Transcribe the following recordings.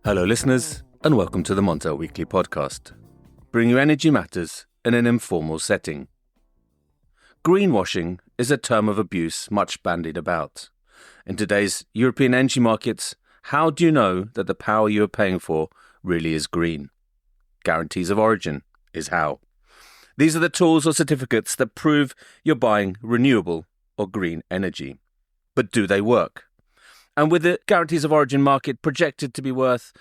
Hello listeners, and welcome to the Montel Weekly Podcast. Bring you energy matters in an informal setting. Greenwashing is a term of abuse much bandied about. In today's European energy markets, how do you know that the power you are paying for really is green? Guarantees of origin is how. These are the tools or certificates that prove you're buying renewable or green energy. But do they work? And with the guarantees of origin market projected to be worth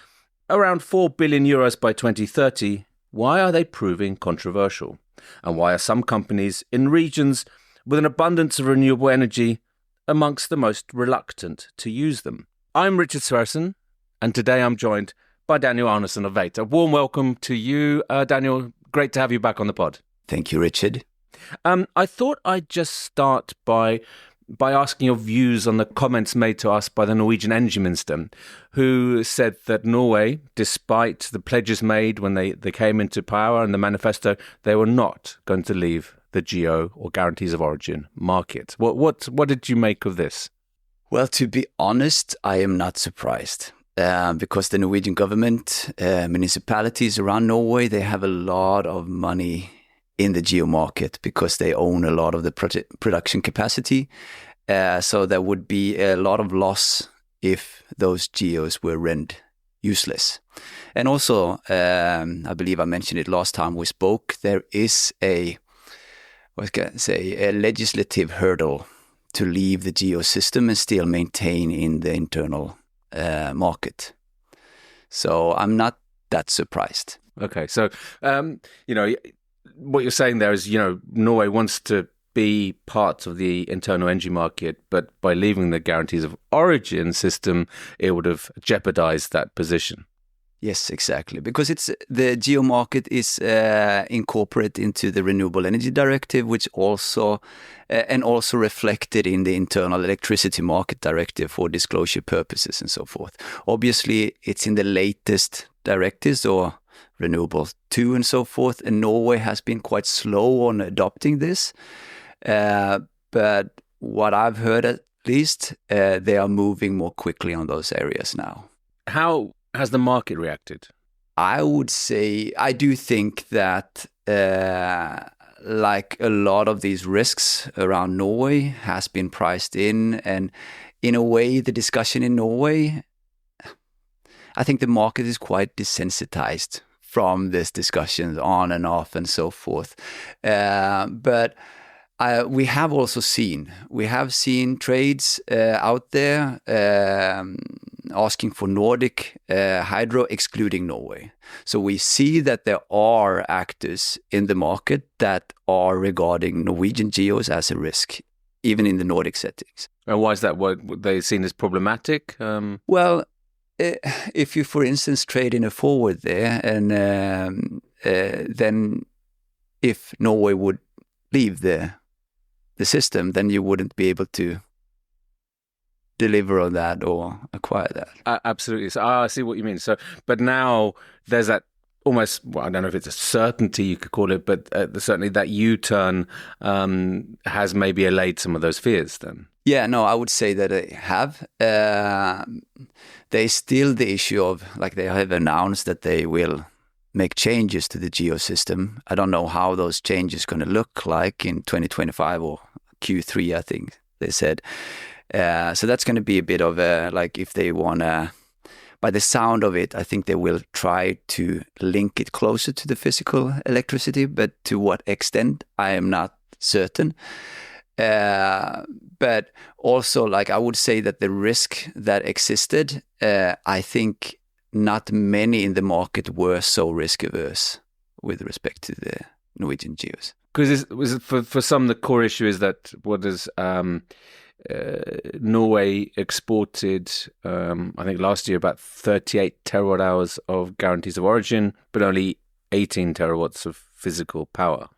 around 4 billion euros by 2030, why are they proving controversial? And why are some companies in regions with an abundance of renewable energy amongst the most reluctant to use them? I'm Richard Sverrisson, and today I'm joined by Daniel Arnesson of Veyt. A warm welcome to you, Daniel. Great to have you back on the pod. Thank you, Richard. I thought I'd just start by asking your views on the comments made to us by the Norwegian Energy Minister, who said that Norway, despite the pledges made when they came into power and the manifesto, they were not going to leave the GO or guarantees of origin market. What did you make of this? Well, to be honest, I am not surprised because the Norwegian government, municipalities around Norway, they have a lot of money in the geo market because they own a lot of the production capacity. So there would be a lot of loss if those geos were rendered useless. And also, I believe I mentioned it last time we spoke, there is a legislative hurdle to leave the geo system and still maintain in the internal market. So I'm not that surprised. Okay, so, what you're saying there is, Norway wants to be part of the internal energy market, but by leaving the guarantees of origin system, it would have jeopardized that position. Yes, exactly. Because the geo market is incorporated into the Renewable Energy Directive, which also reflected in the internal electricity market directive for disclosure purposes and so forth. Obviously, it's in the latest directives or Renewable 2 and so forth, and Norway has been quite slow on adopting this. But what I've heard, at least, they are moving more quickly on those areas now. How has the market reacted? I would say, I do think that like a lot of these risks around Norway has been priced in, and in a way, the discussion in Norway, I think the market is quite desensitized from this discussion on and off and so forth. But we have also seen trades out there asking for Nordic hydro, excluding Norway. So we see that there are actors in the market that are regarding Norwegian geos as a risk, even in the Nordic settings. And why is that? What they seen as problematic? Well, if you, for instance, trade in a forward there, and then if Norway would leave the system, then you wouldn't be able to deliver on that or acquire that. Absolutely. So I see what you mean. So, but now there's that almost, well, I don't know if it's a certainty you could call it, but certainly that U-turn has maybe allayed some of those fears then. Yeah, no, I would say that they have. There's still the issue of, like, they have announced that they will make changes to the geo system. I don't know how those changes going to look like in 2025 or Q3, I think they said. So that's going to be a bit of a, like, if they want to, by the sound of it, I think they will try to link it closer to the physical electricity, but to what extent, I am not certain. But also, like, I would say that the risk that existed, I think not many in the market were so risk averse with respect to the Norwegian geos. Because for some, the core issue is that Norway exported, I think last year, about 38 terawatt hours of guarantees of origin, but only 18 terawatts of physical power.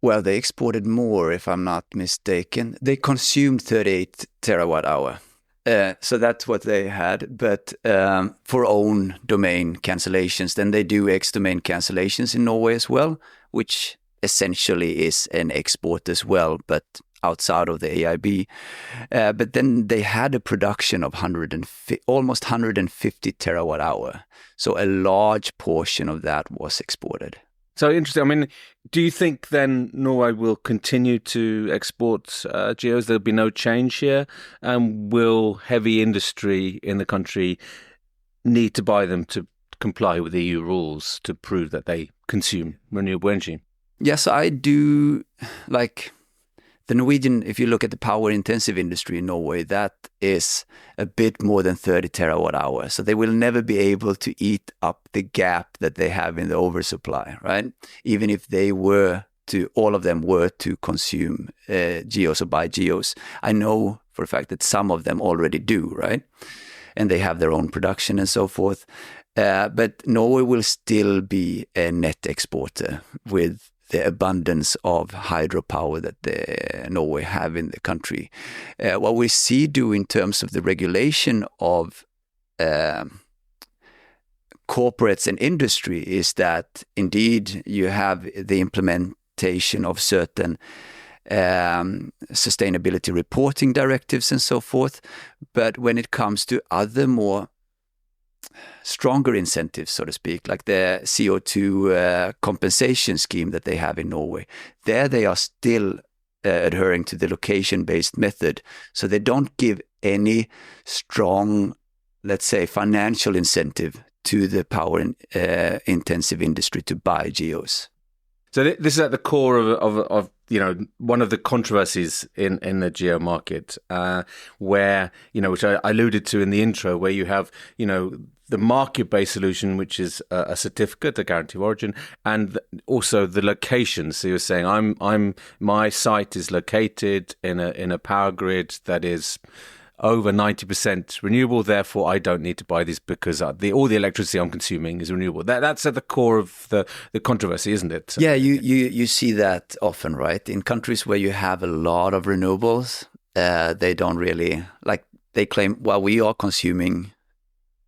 Well, they exported more, if I'm not mistaken. They consumed 38 terawatt hour. So that's what they had. But for own domain cancellations, then they do ex-domain cancellations in Norway as well, which essentially is an export as well, but outside of the AIB. But then they had a production of almost 150 terawatt hour. So a large portion of that was exported. So interesting. I mean, do you think then Norway will continue to export geos? There'll be no change here? And will heavy industry in the country need to buy them to comply with EU rules to prove that they consume renewable energy? Yes, I do. Like the Norwegian, if you look at the power intensive industry in Norway, that is a bit more than 30 terawatt hours. So they will never be able to eat up the gap that they have in the oversupply, right? Even if all of them were to consume geos or buy geos. I know for a fact that some of them already do, right? And they have their own production and so forth. But Norway will still be a net exporter with the abundance of hydropower that Norway have in the country. What we see do in terms of the regulation of corporates and industry is that indeed you have the implementation of certain sustainability reporting directives and so forth. But when it comes to other more stronger incentives, so to speak, like the CO2 compensation scheme that they have in Norway, there they are still adhering to the location-based method. So they don't give any strong, let's say, financial incentive to the power intensive industry to buy geos. So this is at the core of one of the controversies in the geo market, where which I alluded to in the intro, where you have the market-based solution, which is a certificate, a guarantee of origin, and also the location. So you're saying my site is located in a power grid that is over 90% renewable, therefore I don't need to buy this because all the electricity I'm consuming is renewable. That's at the core of the controversy, isn't it? Yeah, you see that often, right? In countries where you have a lot of renewables, they don't really, they claim, well, we are consuming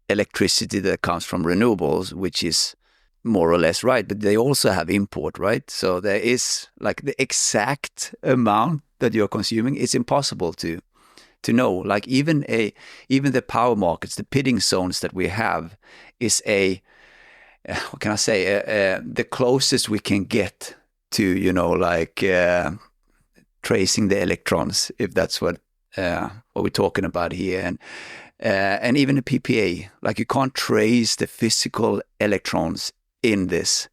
electricity that comes from renewables, which is more or less right, but they also have import, right? So there is the exact amount that you're consuming, it's impossible to know. Even the power markets, the bidding zones that we have is the closest we can get to, tracing the electrons, if that's what we're talking about here. And even a PPA, you can't trace the physical electrons in this,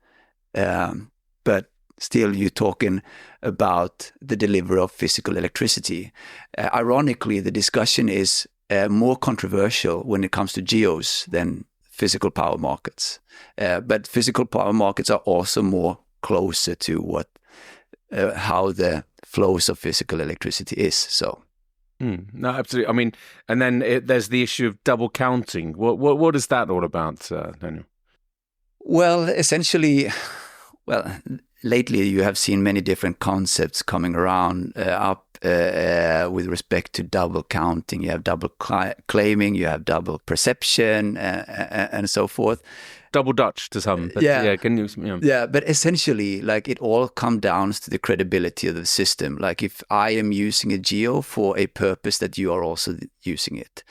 but still you're talking about the delivery of physical electricity. Ironically, the discussion is more controversial when it comes to geos than physical power markets. But physical power markets are also more closer to how the flows of physical electricity is. So. No, absolutely. I mean, and then there's the issue of double counting. What is that all about, Daniel? Well, essentially, lately you have seen many different concepts coming around with respect to double counting. You have double claiming, you have double perception, and so forth. Double Dutch to some. But but essentially, it all comes down to the credibility of the system. If I am using a geo for a purpose that you are also using it.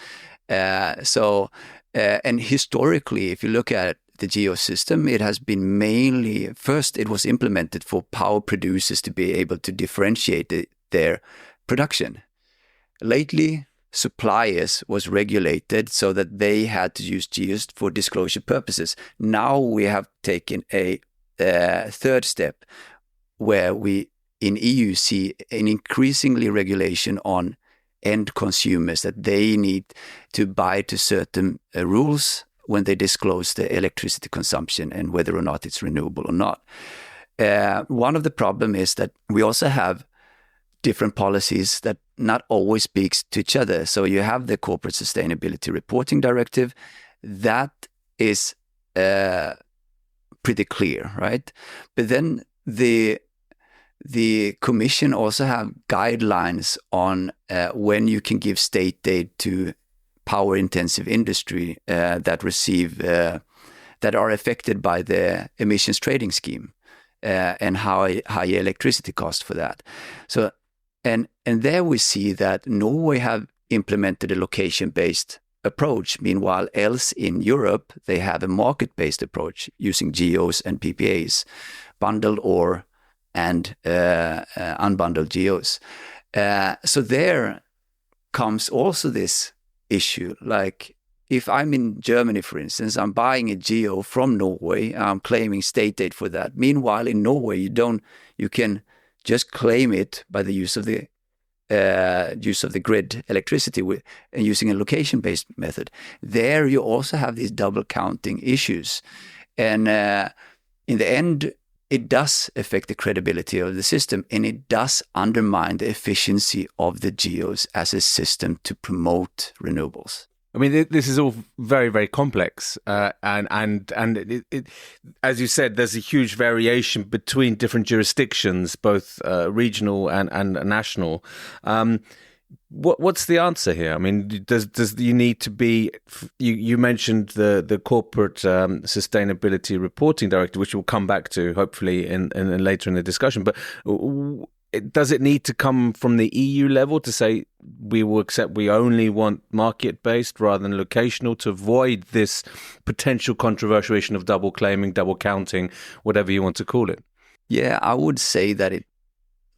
And historically, if you look at the geo system, it has been mainly, first it was implemented for power producers to be able to differentiate their production. Lately, suppliers was regulated so that they had to use geos for disclosure purposes. Now we have taken a third step where we in EU see an increasingly regulation on end consumers, that they need to buy to certain rules when they disclose the electricity consumption and whether or not it's renewable or not. One of the problems is that we also have different policies that not always speaks to each other. So you have the Corporate Sustainability Reporting Directive. That is pretty clear, right? But then the Commission also have guidelines on when you can give state aid to power-intensive industry that are affected by the emissions trading scheme. and high electricity cost for that. So, and there we see that Norway have implemented a location-based approach. Meanwhile, else in Europe, they have a market-based approach using GOs and PPAs, bundled and unbundled GOs. So there comes also this issue. Like if I'm in Germany, for instance, I'm buying a GO from Norway, I'm claiming state aid for that. Meanwhile, in Norway, you can just claim it by the use of the grid electricity and using a location-based method. There you also have these double counting issues. And in the end, it does affect the credibility of the system, and it does undermine the efficiency of the GEOs as a system to promote renewables. I mean, this is all very, very complex, and it, as you said, there's a huge variation between different jurisdictions, both regional and national. What's the answer here? I mean, does you need to be? You mentioned the corporate sustainability reporting directive, which we'll come back to hopefully in later in the discussion. But does it need to come from the EU level to say we will accept we only want market-based rather than locational to avoid this potential controversial of double claiming, double counting, whatever you want to call it? Yeah, I would say that it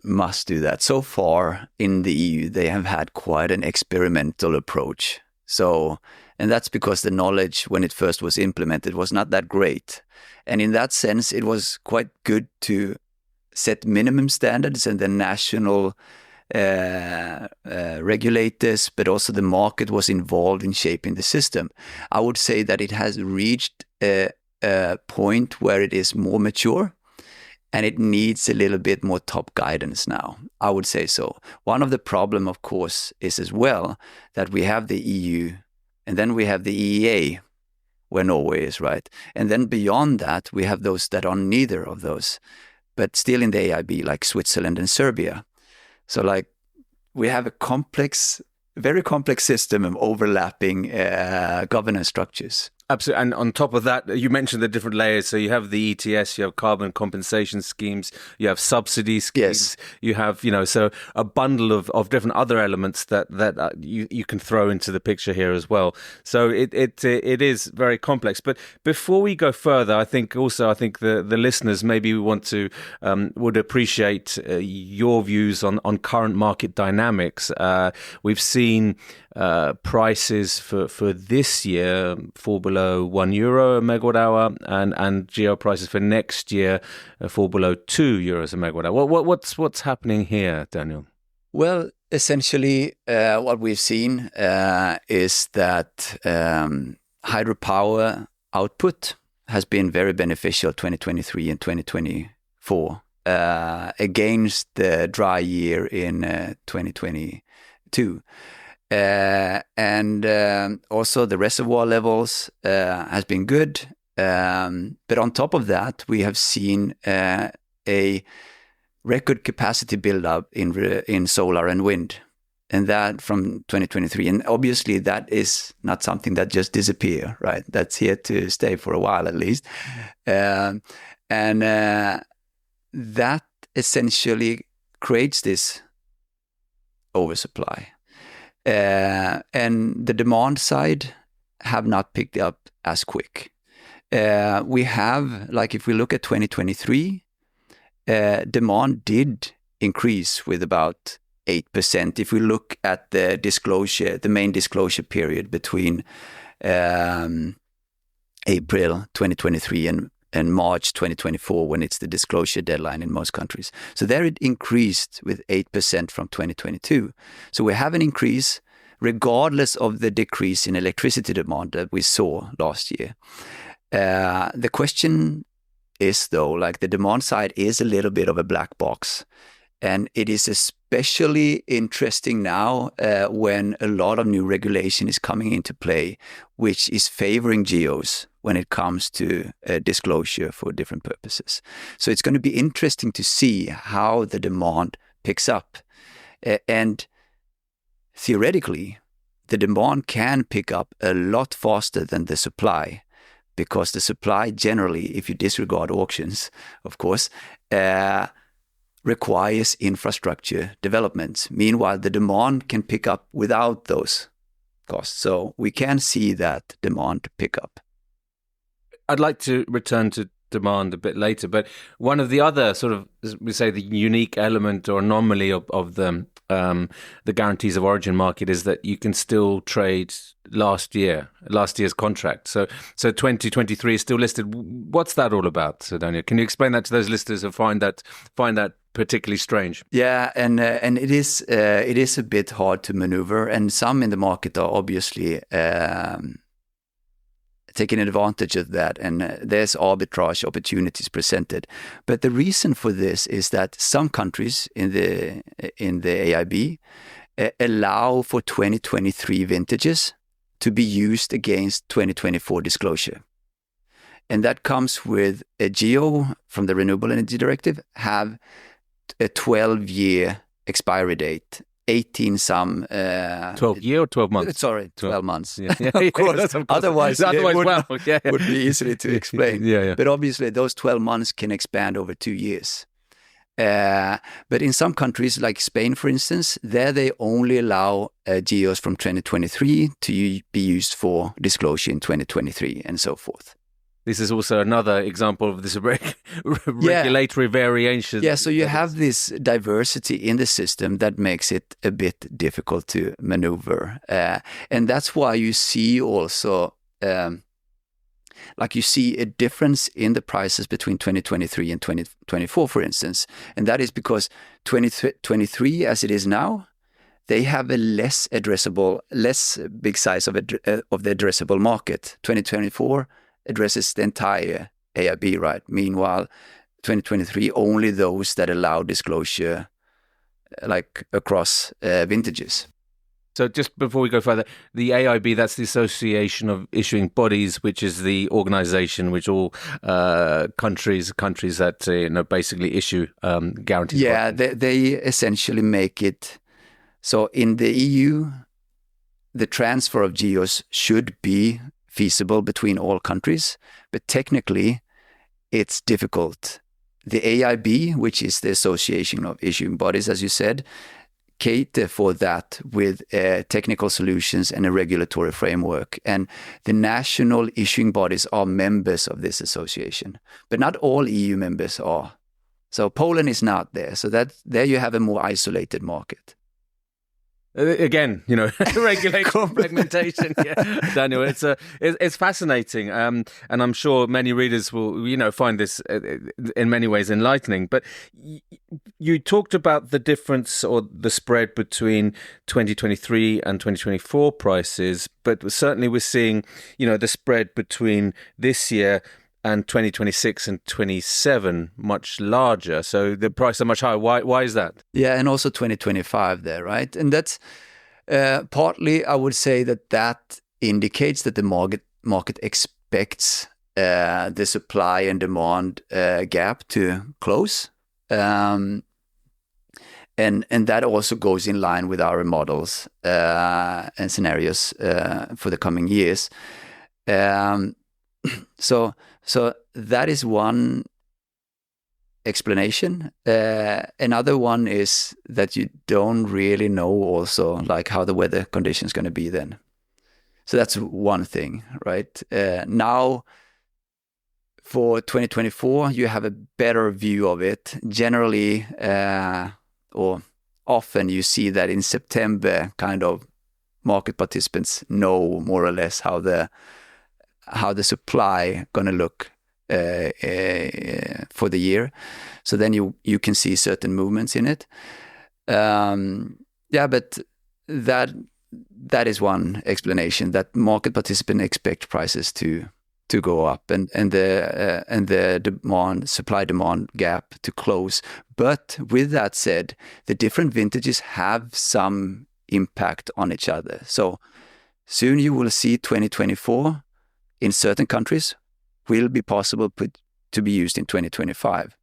must do that. So far in the EU, they have had quite an experimental approach. So, and that's because the knowledge when it first was implemented was not that great. And in that sense, it was quite good to set minimum standards and the national regulators, but also the market was involved in shaping the system. I would say that it has reached a point where it is more mature and it needs a little bit more top guidance now. I would say so. One of the problem, of course, is as well that we have the EU and then we have the EEA, where Norway is, right? And then beyond that, we have those that are neither of those, but still in the AIB, like Switzerland and Serbia. So like we have a very complex system of overlapping governance structures. Absolutely. And on top of that, you mentioned the different layers. So you have the ETS, you have carbon compensation schemes, you have subsidy schemes, you have, so a bundle of different other elements that you can throw into the picture here as well. So it is very complex. But before we go further, I think the listeners maybe would appreciate your views on current market dynamics. We've seen prices for this year fall below €1 a megawatt hour, and geo prices for next year fall below €2 a megawatt hour. What's happening here, Daniel? Well, essentially, what we've seen is that hydropower output has been very beneficial 2023 and 2024 against the dry year in 2022. And also the reservoir levels has been good. But on top of that, we have seen a record capacity build-up in solar and wind, and that from 2023. And obviously that is not something that just disappear, right? That's here to stay for a while at least. And that essentially creates this oversupply. And the demand side have not picked up as quick. We have, like if we look at 2023, demand did increase with about 8%. If we look at the main disclosure period between April 2023 and March 2024, when it's the disclosure deadline in most countries. So there it increased with 8% from 2022. So we have an increase regardless of the decrease in electricity demand that we saw last year. The question is, though, like the demand side is a little bit of a black box. And it is especially interesting now when a lot of new regulation is coming into play, which is favoring GEOs when it comes to disclosure for different purposes. So it's going to be interesting to see how the demand picks up. And theoretically, the demand can pick up a lot faster than the supply. because the supply generally, if you disregard auctions, of course, requires infrastructure development. Meanwhile, the demand can pick up without those costs. So we can see that demand pick up. I'd like to return to demand a bit later, but one of the other sort of, as we say, the unique element or anomaly of the guarantees of origin market is that you can still trade last year's contract. So 2023 is still listed. What's that all about, Daniel? Can you explain that to those listeners who find that particularly strange? Yeah, and it is a bit hard to maneuver, and some in the market are obviously taking advantage of that, and there's arbitrage opportunities presented. But the reason for this is that some countries in the AIB allow for 2023 vintages to be used against 2024 disclosure. And that comes with a geo from the Renewable Energy Directive have a 12-year expiry date. 12 year or 12 months? Sorry, 12 months. Yeah. Of course. Otherwise would be easily to explain. Yeah. But obviously, those 12 months can expand over 2 years. But in some countries, like Spain, for instance, there they only allow geos from 2023 to be used for disclosure in 2023 and so forth. This is also another example of this regulatory variation. Yeah, so you have this diversity in the system that makes it a bit difficult to maneuver. And that's why you see also, you see a difference in the prices between 2023 and 2024, for instance. And that is because 2023, as it is now, they have a less big size of the addressable market. 2024 addresses the entire AIB, right? Meanwhile, 2023, only those that allow disclosure across vintages. So just before we go further, the AIB, that's the Association of Issuing Bodies, which is the organization which all countries that basically issue guarantees. Yeah, they essentially make it. So in the EU, the transfer of geos should be feasible between all countries, but technically it's difficult. The AIB, which is the Association of Issuing Bodies, as you said, cater for that with technical solutions and a regulatory framework. And the national issuing bodies are members of this association, but not all EU members are. So Poland is not there. So there you have a more isolated market. Again, regulatory fragmentation. Yeah. Daniel, it's fascinating, and I'm sure many readers will, find this in many ways enlightening. But you talked about the difference or the spread between 2023 and 2024 prices, but certainly we're seeing, the spread between this year and 2026 and 27 much larger. So the prices are much higher. Why is that? Yeah, and also 2025 there, right? And that's partly, I would say that indicates that the market expects the supply and demand gap to close. And that also goes in line with our models and scenarios for the coming years. So that is one explanation. Another one is that you don't really know also how the weather condition is going to be then. So that's one thing, right? Now for 2024, you have a better view of it. Generally, or often you see that in September, kind of market participants know more or less how the supply going to look for the year. So then you can see certain movements in it. But that is one explanation, that market participants expect prices to go up and the supply demand gap to close. But with that said, the different vintages have some impact on each other. So soon you will see 2024 in certain countries will be possible to be used in 2025.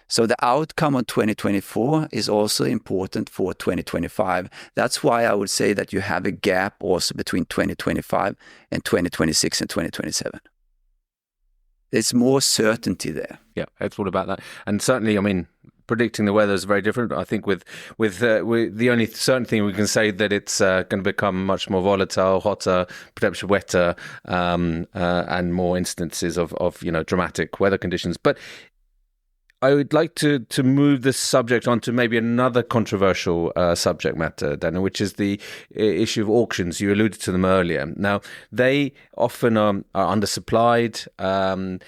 So the outcome of 2024 is also important for 2025. That's why I would say that you have a gap also between 2025 and 2026 and 2027. There's more certainty there. Yeah, it's all about that. And certainly, I mean, predicting the weather is very different. I think with the only certain thing we can say that it's going to become much more volatile, hotter, potentially wetter, and more instances of dramatic weather conditions. But I would like to move this subject onto maybe another controversial subject matter, Daniel, which is the issue of auctions. You alluded to them earlier. Now, they often are undersupplied and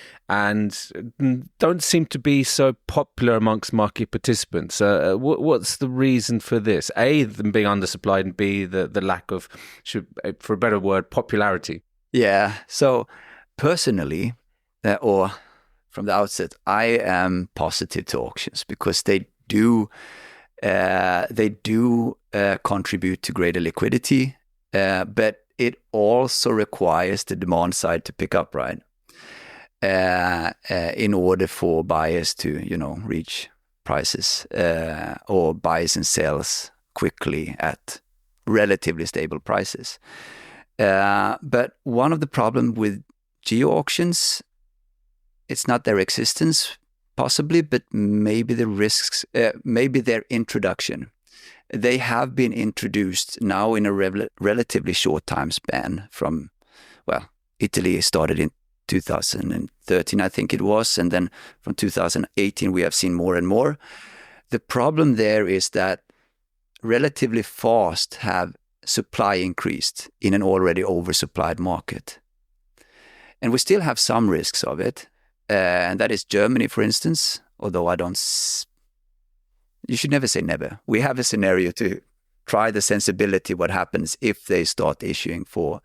don't seem to be so popular amongst market participants. What's the reason for this? A, them being undersupplied, and B, the lack of, for a better word, popularity. Yeah. So personally, from the outset, I am positive to auctions because they do contribute to greater liquidity, but it also requires the demand side to pick up, right? In order for buyers to, reach prices or buys and sells quickly at relatively stable prices. But one of the problems with geo auctions, it's not their existence, possibly, but maybe the risks, maybe their introduction. They have been introduced now in a relatively short time span from, Italy started in 2013, I think it was, and then from 2018 we have seen more and more. The problem there is that relatively fast have supply increased in an already oversupplied market. And we still have some risks of it. And that is Germany, for instance, although you should never say never. We have a scenario to try the sensibility, what happens if they start issuing for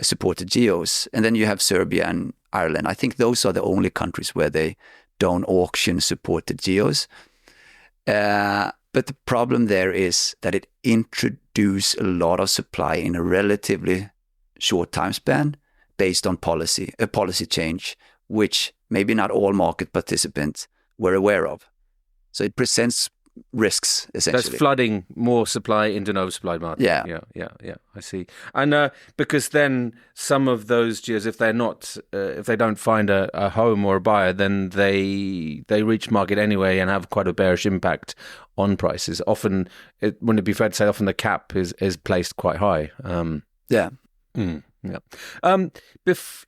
supported geos. And then you have Serbia and Ireland. I think those are the only countries where they don't auction supported geos. But the problem there is that it introduces a lot of supply in a relatively short time span based on a policy change, which maybe not all market participants were aware of. So it presents risks, essentially. That's flooding more supply into an oversupplied market. Yeah. I see. And because then some of those geos, if they don't find a home or a buyer, then they reach market anyway and have quite a bearish impact on prices. Often, wouldn't it be fair to say, often the cap is placed quite high? Yeah. Yeah.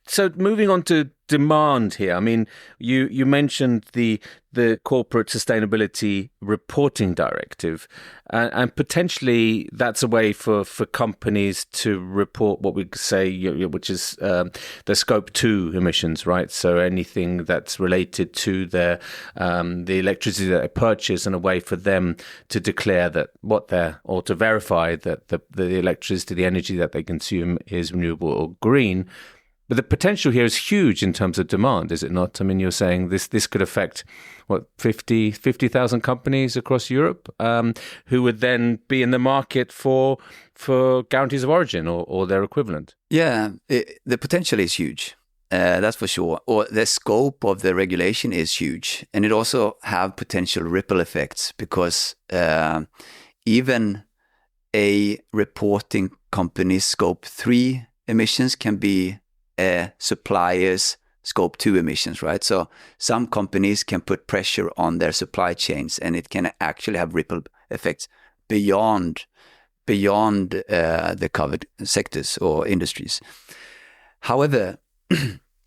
So moving on to demand here. I mean, you mentioned the corporate sustainability reporting directive, and potentially that's a way for companies to report what we say, which is the scope 2 emissions, right? So anything that's related to the electricity that they purchase, and a way for them to declare or to verify that the electricity, the energy that they consume is renewable or green. But the potential here is huge in terms of demand, is it not? I mean, you're saying this could affect, 50,000 companies across Europe who would then be in the market for guarantees of origin or their equivalent. Yeah, the potential is huge. That's for sure. Or the scope of the regulation is huge. And it also have potential ripple effects because even a reporting company's scope 3 emissions can be a supplier's scope 2 emissions, right? So some companies can put pressure on their supply chains, and it can actually have ripple effects beyond the covered sectors or industries. However,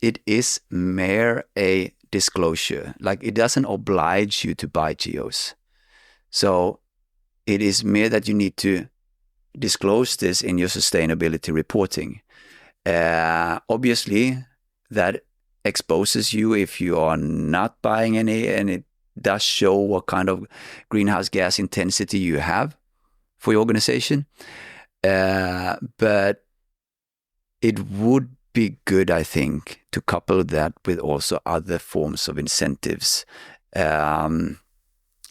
it is mere a disclosure. Like, it doesn't oblige you to buy geos. So it is mere that you need to disclose this in your sustainability reporting. Obviously, that exposes you if you are not buying any, and it does show what kind of greenhouse gas intensity you have for your organization. But it would be good, I think, to couple that with also other forms of incentives.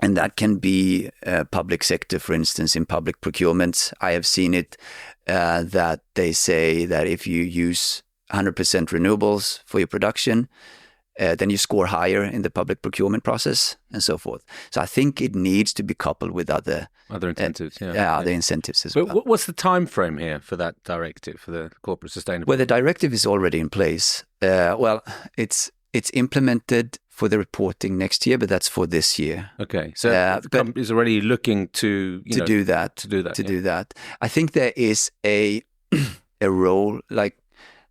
And that can be public sector, for instance, in public procurement. I have seen it that they say that if you use 100% renewables for your production, then you score higher in the public procurement process and so forth. So I think it needs to be coupled with other incentives. Other incentives as well. But what's the time frame here for that directive, for the corporate sustainability? Well, the directive is already in place. It's it's implemented for the reporting next year, but that's for this year. Okay, so the company is already looking to do that. I think there is a role, like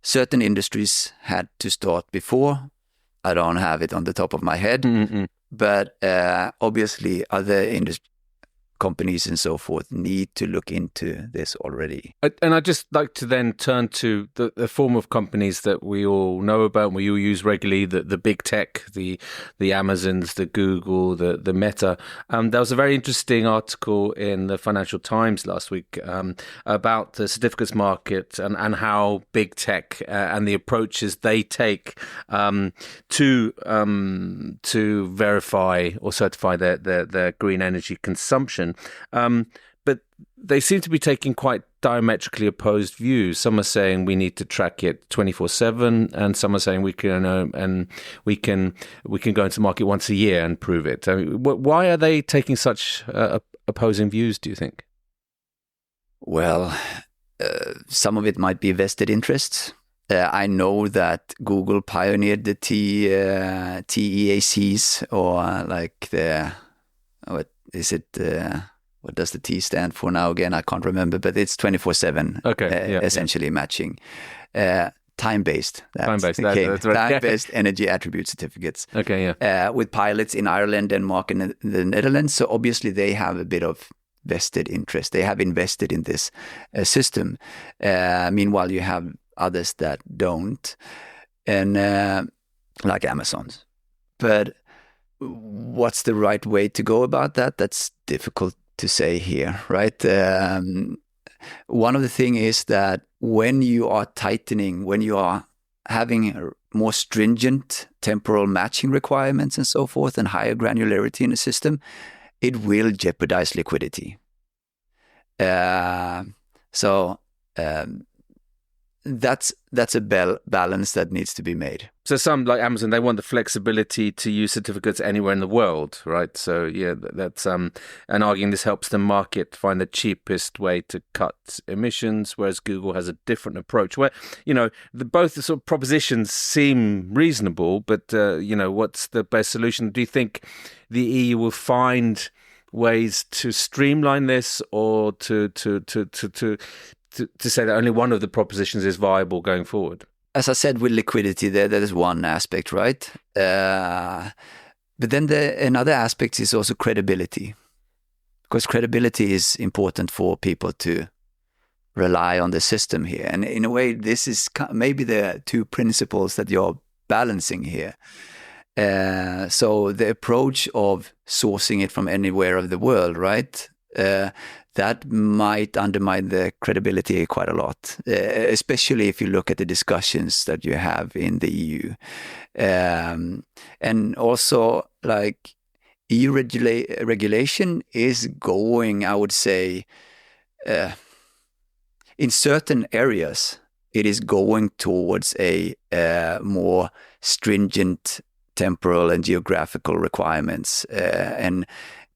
certain industries had to start before. I don't have it on the top of my head, but obviously other companies and so forth need to look into this already. And I'd just like to then turn to the form of companies that we all know about, we all use regularly, the big tech, the Amazons, the Google, the Meta. There was a very interesting article in the Financial Times last week about the certificates market and how big tech and the approaches they take to verify or certify their green energy consumption. But they seem to be taking quite diametrically opposed views. Some are saying we need to track it 24/7, and some are saying we can go into market once a year and prove it. I mean, why are they taking such opposing views, do you think? Well, some of it might be vested interests. I know that Google pioneered the TEACs, or like what does the T stand for now again? I can't remember, but it's 24/7. Okay, essentially matching. Time-based. That's right. Time-based energy attribute certificates. Okay, with pilots in Ireland, Denmark, and the Netherlands. So obviously they have a bit of vested interest. They have invested in this system. Meanwhile, you have others that don't, and like Amazon's. But what's the right way to go about that? That's difficult to say here, right? One of the things is that when you are tightening, when you are having more stringent temporal matching requirements and so forth, and higher granularity in the system, it will jeopardize liquidity. That's a balance that needs to be made. So some, like Amazon, they want the flexibility to use certificates anywhere in the world, right? So yeah, that's and arguing this helps the market find the cheapest way to cut emissions, whereas Google has a different approach. Where both the sort of propositions seem reasonable, but what's the best solution? Do you think the EU will find ways to streamline this, or to say that only one of the propositions is viable going forward? As I said, with liquidity, that is one aspect, right? But then another aspect is also credibility, because credibility is important for people to rely on the system here. And in a way, this is maybe the two principles that you're balancing here. So the approach of sourcing it from anywhere of the world, right? That might undermine the credibility quite a lot, especially if you look at the discussions that you have in the EU. And also, like, EU regulation is going, I would say, in certain areas, it is going towards a more stringent temporal and geographical requirements,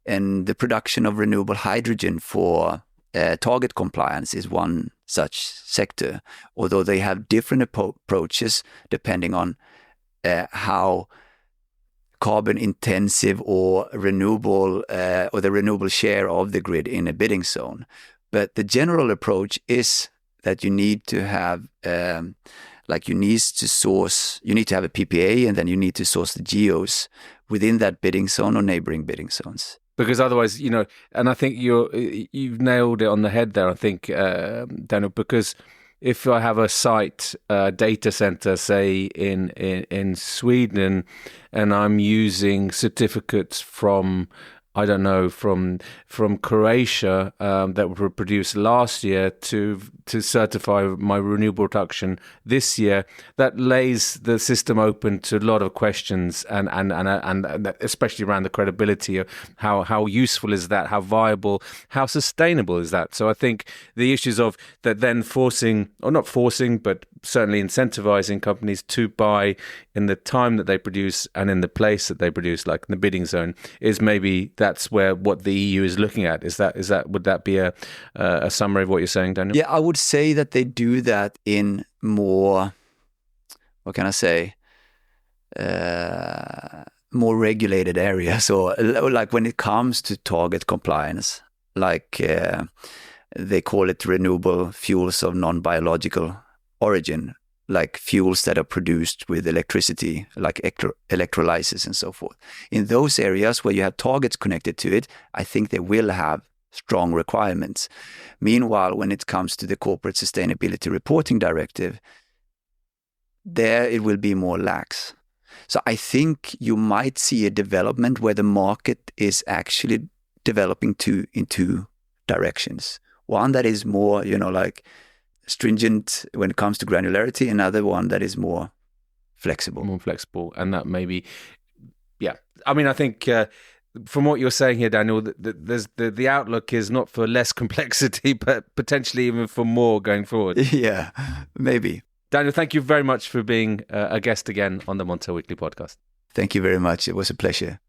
and the production of renewable hydrogen for target compliance is one such sector, although they have different approaches depending on how carbon intensive or renewable or the renewable share of the grid in a bidding zone. But the general approach is that you need to have you need to have a PPA, and then you need to source the geos within that bidding zone or neighboring bidding zones. Because otherwise, and I think you've nailed it on the head there, I think, Daniel, because if I have a site, data center, say in Sweden, and I'm using certificates from, I don't know, from Croatia that were produced last year to certify my renewable production this year, that lays the system open to a lot of questions, and especially around the credibility of how useful is that, how viable, how sustainable is that. So I think the issues of that then forcing, or not forcing, but certainly incentivizing companies to buy in the time that they produce and in the place that they produce, like in the bidding zone, is maybe that's what the EU is looking at. Is that would that be a summary of what you're saying, Daniel? Yeah, I would say that they do that in more, what can I say, more regulated areas, or like when it comes to target compliance, like they call it renewable fuels of non-biological origin, like fuels that are produced with electricity, like electrolysis and so forth. In those areas where you have targets connected to it, I think they will have strong requirements. Meanwhile, when it comes to the Corporate Sustainability Reporting Directive, there it will be more lax. So I think you might see a development where the market is actually developing in two directions. One that is more, like stringent when it comes to granularity, another one that is more flexible. More flexible, and that maybe, yeah. I mean, I think from what you're saying here, Daniel, the outlook is not for less complexity, but potentially even for more going forward. Yeah, maybe. Daniel, thank you very much for being a guest again on the Montel Weekly podcast. Thank you very much. It was a pleasure.